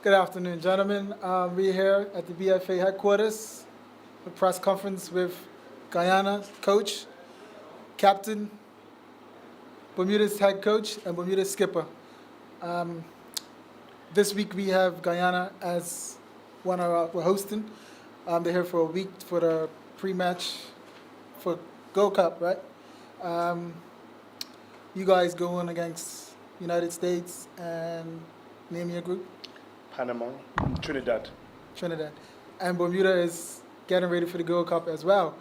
Good afternoon, gentlemen. We're here at the BFA headquarters, a press conference with Guyana coach, captain, Bermuda's head coach, and Bermuda's skipper. This week we have Guyana as one of our, we're hosting. They're here for a week for the pre-match for Gold Cup, right? You guys going against United States and name your group? Panama, Trinidad. Trinidad. And Bermuda is getting ready for the Gold Cup as well.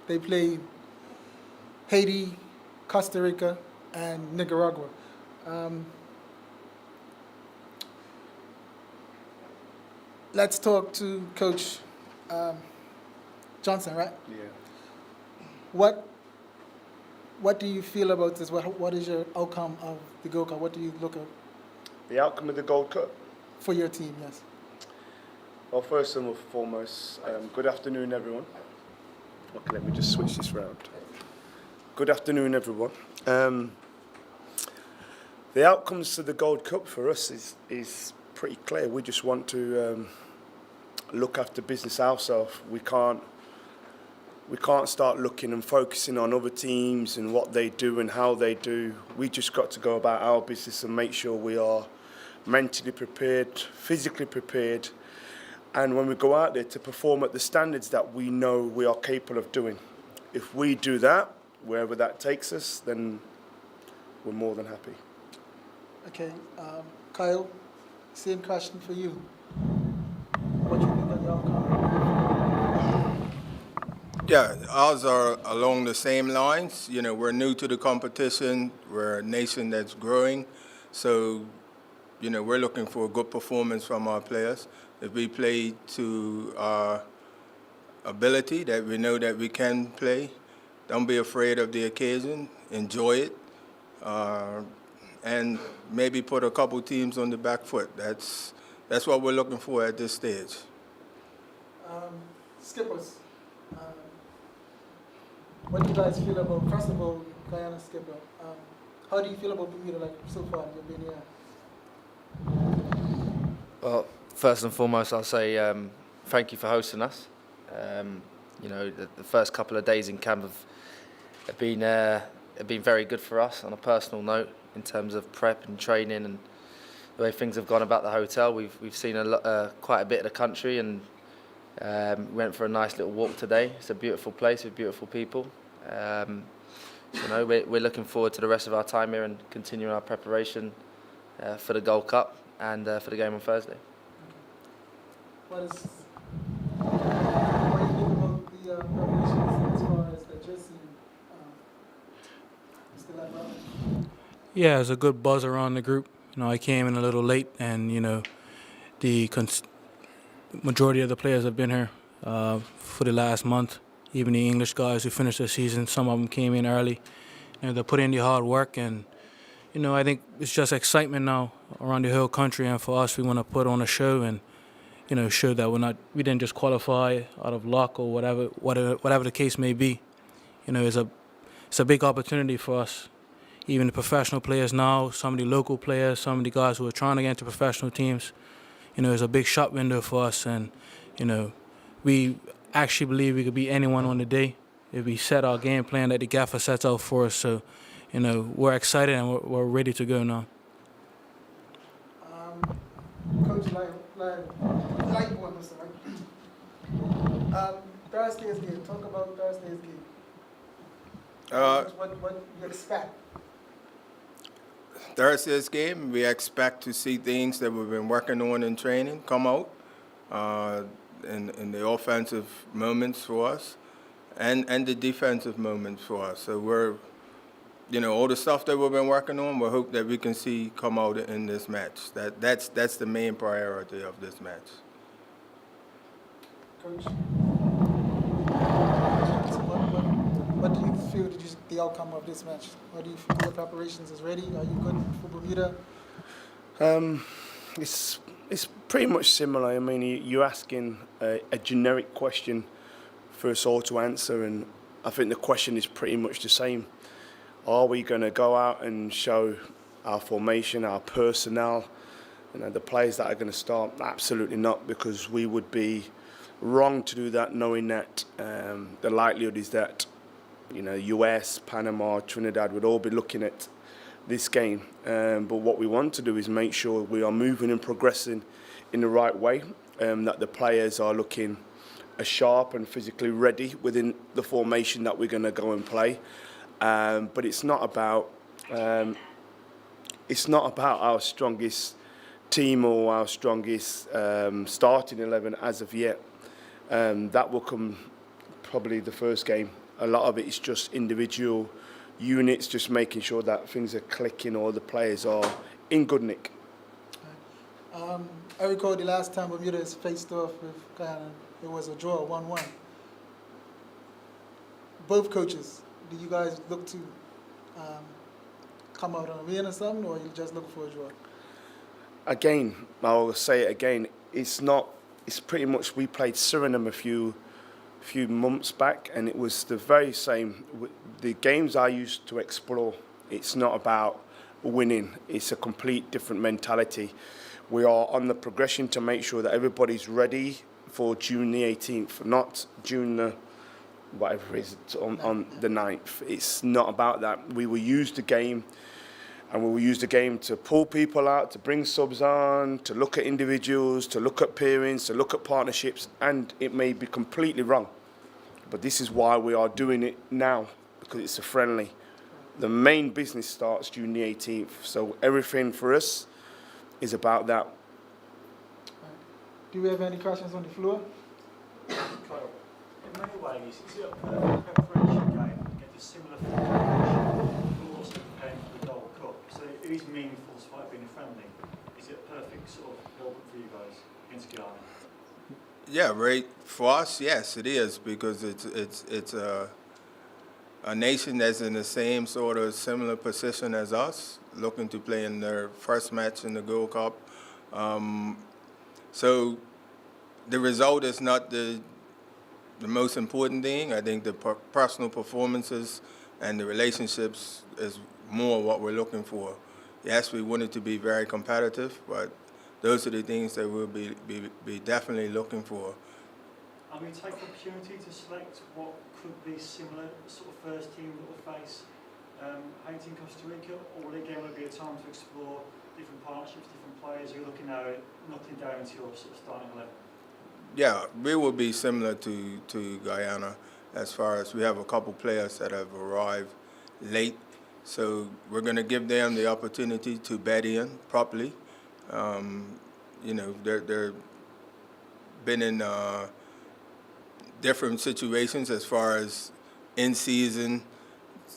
They play Haiti, Costa Rica, and Nicaragua. Let's talk to Coach Johnson, right? Yeah. What do you feel about this? What is your outcome of the Gold Cup? What do you look at The outcome of the Gold Cup. for your team? Yes. Well, first and foremost, good afternoon, everyone. Okay, let me just switch this round. Good afternoon, everyone. The outcomes to the Gold Cup for us is pretty clear. We just want to look after business ourselves. We can't start looking and focusing on other teams and what they do and how they do. We just got to go about our business and make sure we are mentally prepared, physically prepared, and when we go out there to perform at the standards that we know we are capable of doing. If we do that, wherever that takes us, then we're more than happy. Okay, Kyle, same question for you. What do you think of the outcome? Yeah, ours are along the same lines. You know, we're new to the competition. We're a nation that's growing. So, you know, we're looking for a good performance from our players. If we play to our ability, that we know that we can play, don't be afraid of the occasion. Enjoy it. And maybe put a couple teams on the back foot. That's what we're looking for at this stage. Skippers, what do you guys feel about, first of all, Guyana skipper? How do you feel about Bermuda, like, so far you've been here? Well, first and foremost, I'll say thank you for hosting us. You know, the first couple of days in camp have been very good for us on a personal note in terms of prep and training and the way things have gone about the hotel. We've seen quite a bit of the country and we went for a nice little walk today. It's a beautiful place with beautiful people. So, you know, we're looking forward to the rest of our time here and continuing our preparation for the Gold Cup and for the game on Thursday. What do you think about the preparations as far as the jersey? Mr. Ladwell? Yeah, there's a good buzz around the group. You know, I came in a little late, and you know, the majority of the players have been here for the last month. Even the English guys who finished their season, some of them came in early. You know, they put in the hard work, and you know, I think it's just excitement now around the whole country. And for us, we want to put on a show and you know, show that we didn't just qualify out of luck or whatever the case may be. You know, it's a big opportunity for us. Even the professional players now, some of the local players, some of the guys who are trying to get into professional teams. You know, it's a big shop window for us, and you know, we actually believe we could beat anyone on the day if we set our game plan that the gaffer sets out for us. So, you know, we're excited and we're ready to go now. Coach Lightbourne, Thursday's game. Talk about Thursday's game. What you expect? Thursday's game, we expect to see things that we've been working on in training come out in the offensive moments for us and the defensive moments for us. So we're, you know, all the stuff that we've been working on, we hope that we can see come out in this match. That's the main priority of this match. Coach, what do you feel the outcome of this match? What do you feel the preparations is ready? Are you good for Bermuda? It's pretty much similar. I mean, you're asking a generic question for us all to answer, and I think the question is pretty much the same. Are we going to go out and show our formation, our personnel, The players that are going to start, absolutely not, because we would be wrong to do that, knowing that the likelihood is that US, Panama, Trinidad would all be looking at this game. But what we want to do is make sure we are moving and progressing in the right way, that the players are looking as sharp and physically ready within the formation that we're going to go and play. But it's not about our strongest team or our strongest starting 11 as of yet. That will come probably the first game. A lot of it is just individual units, just making sure that things are clicking, all the players are in good nick. I recall the last time Bermuda has faced off with Guyana, it was a draw, 1-1. Both coaches, do you guys look to come out on a win or something, or you just look for a draw? Again, I'll say it again, it's pretty much, we played Suriname a few months back, and it was the very same. The games I used to explore, it's not about winning, it's a complete different mentality. We are on the progression to make sure that everybody's ready for June the 18th, not June the whatever it is on the 9th. It's not about that. We will use the game, and we will use the game to pull people out, to bring subs on, to look at individuals, to look at pairings, to look at partnerships, and it may be completely wrong. But this is why we are doing it now, because it's a friendly. The main business starts June the 18th, so everything for us is about that. Do we have any questions on the floor? Kyle, in many ways, is it a perfect preparation game to get a similar formation, but also preparing for the Gold Cup? So it is meaningful despite being a friendly. Is it a perfect sort of build-up for you guys against Guyana? Yeah, right. For us, yes, it is, because it's a nation that's in the same sort of similar position as us, looking to play in their first match in the Gold Cup. So the result is not the most important thing. I think the personal performances and the relationships is more what we're looking for. Yes, we want it to be very competitive, but those are the things that we'll be definitely looking for. And we take the opportunity to select what could be similar sort of first team that will face Haiti and Costa Rica, or will it again be a time to explore different partnerships, different players? You're looking now at nothing down to your sort of starting 11. Yeah, we will be similar to Guyana, as far as we have a couple players that have arrived late, so we're going to give them the opportunity to bed in properly. They're been in different situations as far as in season.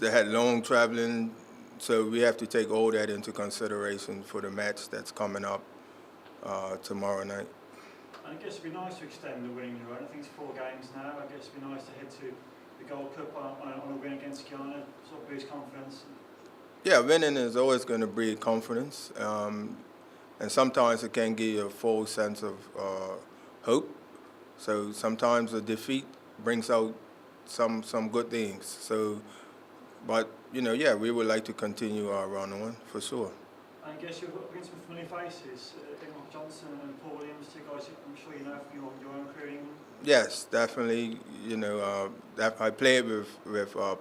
They had long traveling, so we have to take all that into consideration for the match that's coming up tomorrow night. And I guess it'd be nice to extend the winning run. I think it's 4 games now. I guess it'd be nice to head to the Gold Cup on a win against Guyana, sort of boost confidence. Yeah, winning is always going to breed confidence, and sometimes it can give you a false sense of hope. So sometimes a defeat brings out some good things. So, but we would like to continue our run on for sure. And I guess you're up against some familiar faces, Mark Johnson and Paul Williams, 2 guys I'm sure you know from your own career in England. Yes, definitely. I played with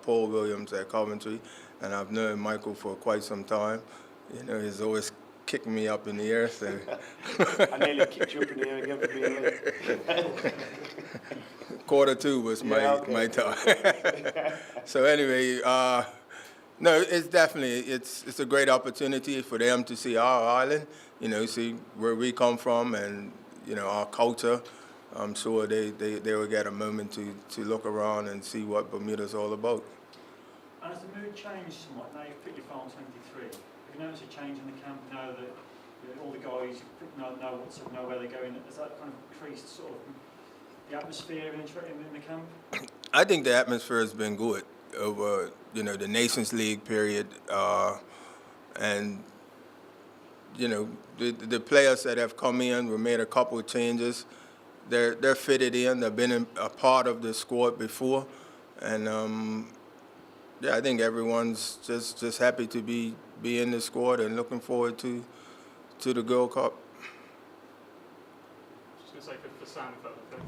Paul Williams at Coventry, and I've known Michael for quite some time. He's always kicking me up in the air. So I nearly kicked you up in the air again for being late. Q2 was my time. So anyway, no, it's definitely it's a great opportunity for them to see our island, see where we come from, and our culture. I'm sure they will get a moment to look around and see what Bermuda's all about. And has the mood changed somewhat now you've picked your final 23? Have you noticed a change in the camp now that all the guys know what's up, know where they're going? Has that kind of increased sort of the atmosphere in the camp? I think the atmosphere has been good over the Nations League period, and the players that have come in, we made a couple of changes. They're fitted in. They've been a part of the squad before, and I think everyone's just happy to be in the squad and looking forward to the Gold Cup. to say for Sam, if that was okay.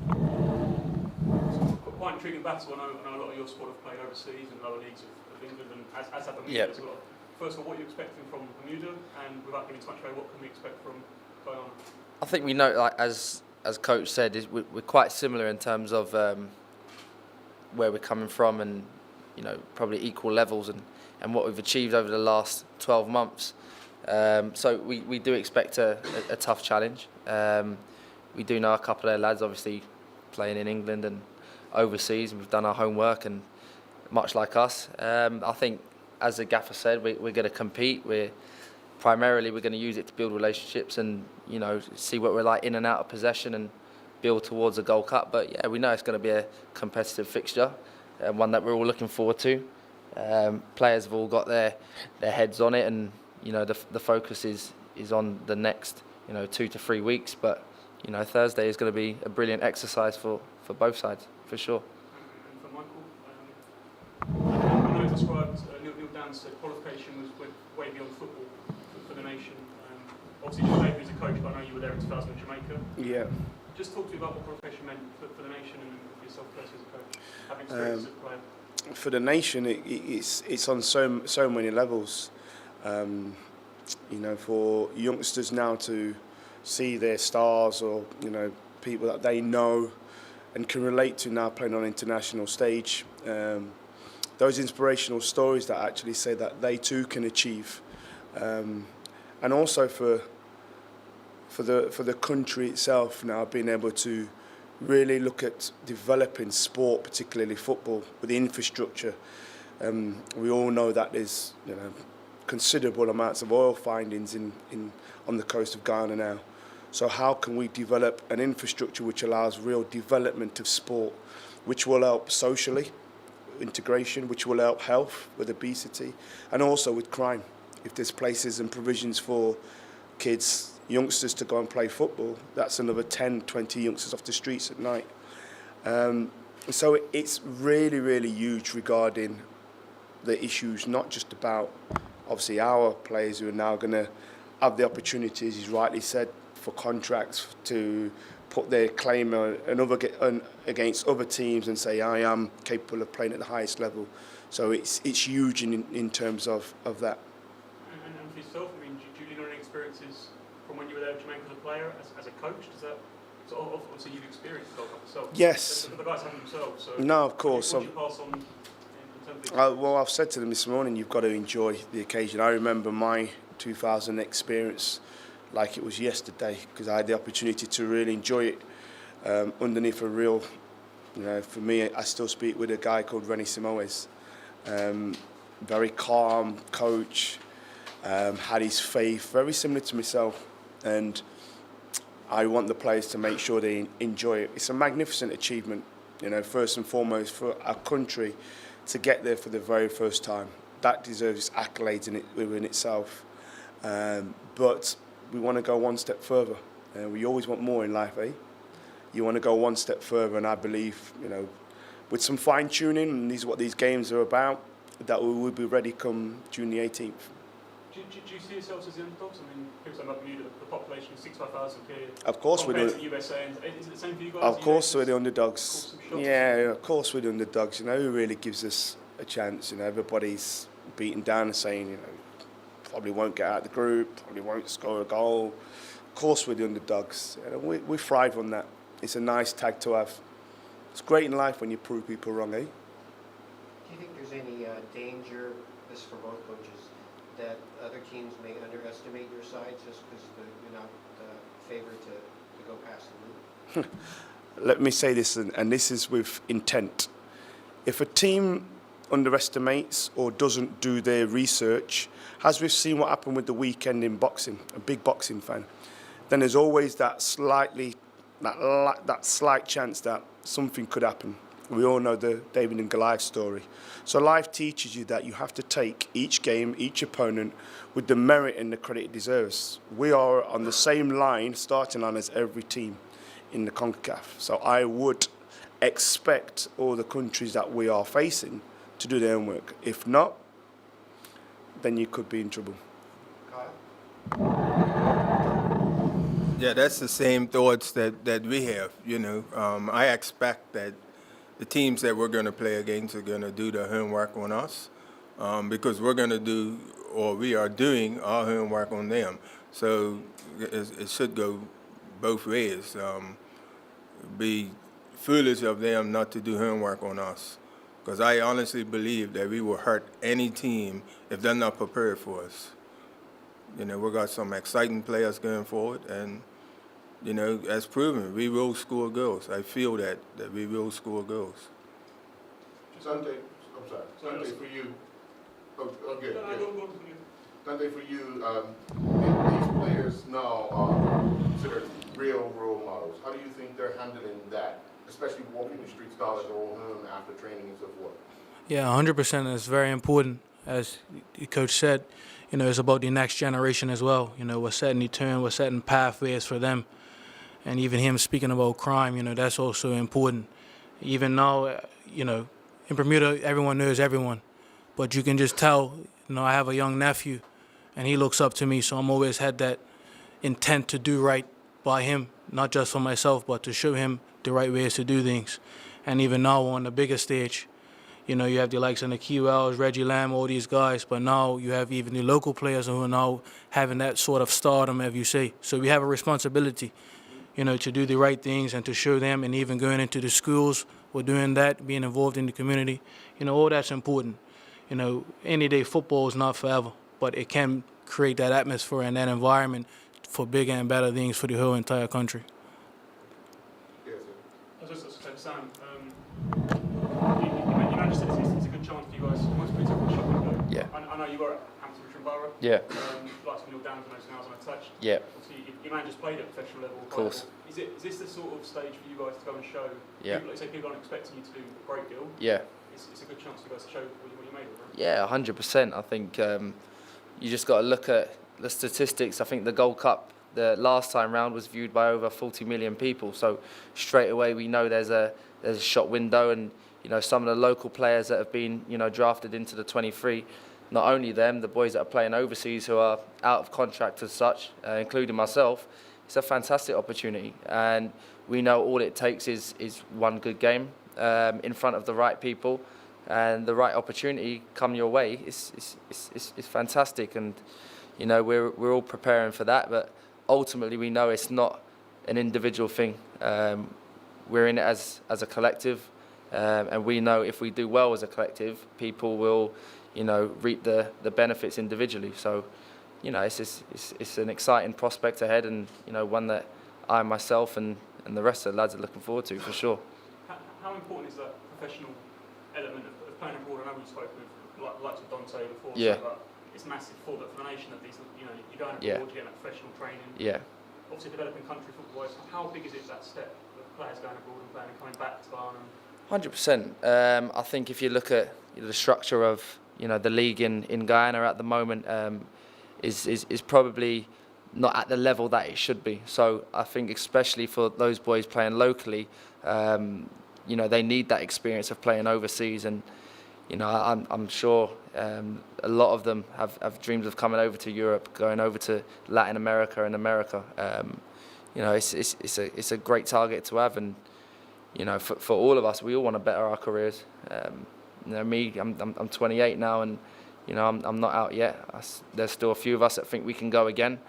Quite intriguing battle. I know a lot of your squad have played overseas in lower leagues of England, and as have Bermuda as well. First of all, what are you expecting from Bermuda, and without giving too much away, what can we expect from Guyana? I think we know, like as Coach said, we're quite similar in terms of where we're coming from, and probably equal levels, and what we've achieved over the last 12 months. So we do expect a tough challenge. We do know a couple of their lads, obviously playing in England and overseas, and we've done our homework, and much like us, I think, as the gaffer said, we're going to compete. We're going to use it to build relationships and see what we're like in and out of possession and build towards a Gold Cup. But yeah, we know it's going to be a competitive fixture, one that we're all looking forward to. Players have all got their heads on it, and the focus is on the next 2 to 3 weeks. But Thursday is going to be a brilliant exercise for both sides, for sure. And for Michael, I know it's described, Neil Dan said qualification went way beyond football for the nation. Obviously, your debut as a coach, but I know you were there in 2000 in Jamaica. Yeah. Just talk to me about what qualification meant for the nation and for yourself personally as a coach, having experience as a player. For the nation, it's on so many levels. For youngsters now to see their stars or people that they know and can relate to now playing on an international stage. Those inspirational stories that actually say that they too can achieve, and also for the country itself now being able to really look at developing sport, particularly football, with the infrastructure. We all know that there's considerable amounts of oil findings on the coast of Guyana now. So how can we develop an infrastructure which allows real development of sport, which will help socially, integration, which will help health with obesity, and also with crime. If there's places and provisions for kids, youngsters to go and play football, that's another 10, 20 youngsters off the streets at night. So it's really, really huge regarding the issues, not just about obviously our players who are now going to have the opportunities, he's rightly said, for contracts to put their claim against other teams and say, I am capable of playing at the highest level. So it's huge in terms of that. And for yourself, I mean, do you lean on any experiences from when you were there in Jamaica as a player, as a coach? Does that, so obviously you've experienced the World Cup yourself. Yes. The guys haven't themselves. So no, of course. What do you pass on in terms of well, I've said to them this morning, you've got to enjoy the occasion. I remember my 2000 experience like it was yesterday, because I had the opportunity to really enjoy it underneath a real, for me, I still speak with a guy called Rennie Simoes. Very calm coach, had his faith, very similar to myself, and I want the players to make sure they enjoy it. It's a magnificent achievement, first and foremost for our country to get there for the very first time. That deserves accolades within itself. But we want to go one step further. We always want more in life, eh? You want to go one step further, and I believe, with some fine tuning, and this is what these games are about, that we will be ready come June the 18th. Do you see yourselves as the underdogs? I mean, people say about Bermuda, the population is 65,000 here. Of course we're the USA. Is it the same for you guys? Of course we're the underdogs. Yeah, of course we're the underdogs. Who really gives us a chance? Everybody's beaten down and saying, probably won't get out of the group, probably won't score a goal. Of course we're the underdogs. We thrive on that. It's a nice tag to have. It's great in life when you prove people wrong, eh? Do you think there's any danger, this for both coaches, that other teams may underestimate your side just because you're not favoured to go past the league? Let me say this, and this is with intent. If a team underestimates or doesn't do their research, as we've seen what happened with the weekend in boxing, a big boxing fan, then there's always that slight chance that something could happen. We all know the David and Goliath story. So life teaches you that you have to take each game, each opponent, with the merit and the credit it deserves. We are on the same line, starting line as every team in the CONCACAF. So I would expect all the countries that we are facing to do their homework. If not, then you could be in trouble. Kyle? Yeah, that's the same thoughts that we have. I expect that the teams that we're going to play against are going to do the homework on us because we're going to do, or we are doing, our homework on them. So it should go both ways. Be foolish of them not to do homework on us, because I honestly believe that we will hurt any team if they're not prepared for us. We've got some exciting players going forward, and as proven, we will score goals. I feel that we will score goals. Dante, I'm sorry. Dante, for you. Okay. Dante, for you, these players now are considered real role models. How do you think they're handling that, especially walking the streets, dollars go home after training and so forth? Yeah, 100%. It's very important. As the coach said, it's about the next generation as well. We're setting the turn, we're setting pathways for them. And even him speaking about crime, that's also important. Even now, in Bermuda, everyone knows everyone. But you can just tell, I have a young nephew, and he looks up to me, so I'm always had that intent to do right by him, not just for myself, but to show him the right ways to do things. And even now on the bigger stage, you have the likes of the QLs, Reggie Lamb, all these guys, but now you have even the local players who are now having that sort of stardom, as you say. So we have a responsibility, to do the right things and to show them, and even going into the schools, we're doing that, being involved in the community. All that's important. Any day football is not forever, but it can create that atmosphere and that environment for bigger and better things for the whole entire country. Yes, sir. I was just saying, Sam, you managed to say it's a good chance for you guys to almost put yourself in the shop window. Yeah. I know you were at Hampton Richmond Borough. Yeah. Like some of your down to most now as untouched. Yeah. Obviously, your man just played at professional level. Of course. Is this the sort of stage for you guys to go and show? Yeah. People, like say people aren't expecting you to do a great deal. Yeah. It's a good chance for you guys to show what you made of it. Yeah, 100%. I think you just got to look at the statistics. I think the Gold Cup, the last time round, was viewed by over 40 million people. So straight away we know there's a shot window, and some of the local players that have been drafted into the 23. Not only them, the boys that are playing overseas who are out of contract as such, including myself. It's a fantastic opportunity, and we know all it takes is one good game in front of the right people, and the right opportunity come your way. It's fantastic, and we're all preparing for that. But ultimately, we know it's not an individual thing. We're in it as a collective, and we know if we do well as a collective, people will reap the benefits individually. So it's an exciting prospect ahead, and one that I myself and the rest of the lads are looking forward to for sure. How important is that professional element of playing abroad? I know we've spoken with likes of Dante before, Yeah. but it's massive for the nation that these, you're going abroad, Yeah. you're getting that professional training. Yeah. Obviously, developing country football-wise, how big is it, that step of players going abroad and playing and coming back to Guyana? 100%. I think if you look at the structure of the league in Guyana at the moment, is probably not at the level that it should be. So I think especially for those boys playing locally, they need that experience of playing overseas, and I'm sure a lot of them have dreams of coming over to Europe, going over to Latin America and America. It's a great target to have, and for all of us, we all want to better our careers. Me, I'm 28 now, and I'm not out yet. There's still a few of us that think we can go again.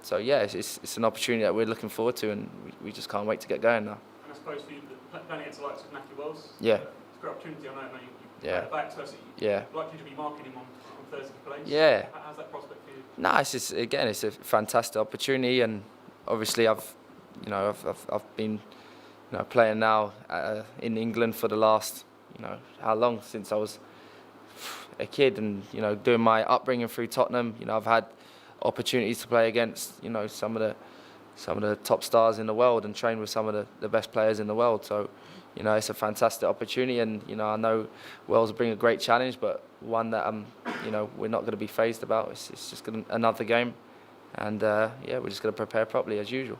So yeah, it's an opportunity that we're looking forward to, and we just can't wait to get going now. And I suppose for you, playing against the likes of Matthew Wells, Yeah. It's a great opportunity. I know you Yeah. back to us. Yeah. I'd like you to be marketing him on Thursday for place. Yeah. How's that prospect for you? No, it's a fantastic opportunity, and obviously I've been playing now in England for the last how long, since I was a kid, and doing my upbringing through Tottenham. I've had opportunities to play against some of the top stars in the world and train with some of the best players in the world. So it's a fantastic opportunity, and I know Wales will bring a great challenge, but one that we're not going to be phased about. It's just another game, and we're just going to prepare properly as usual.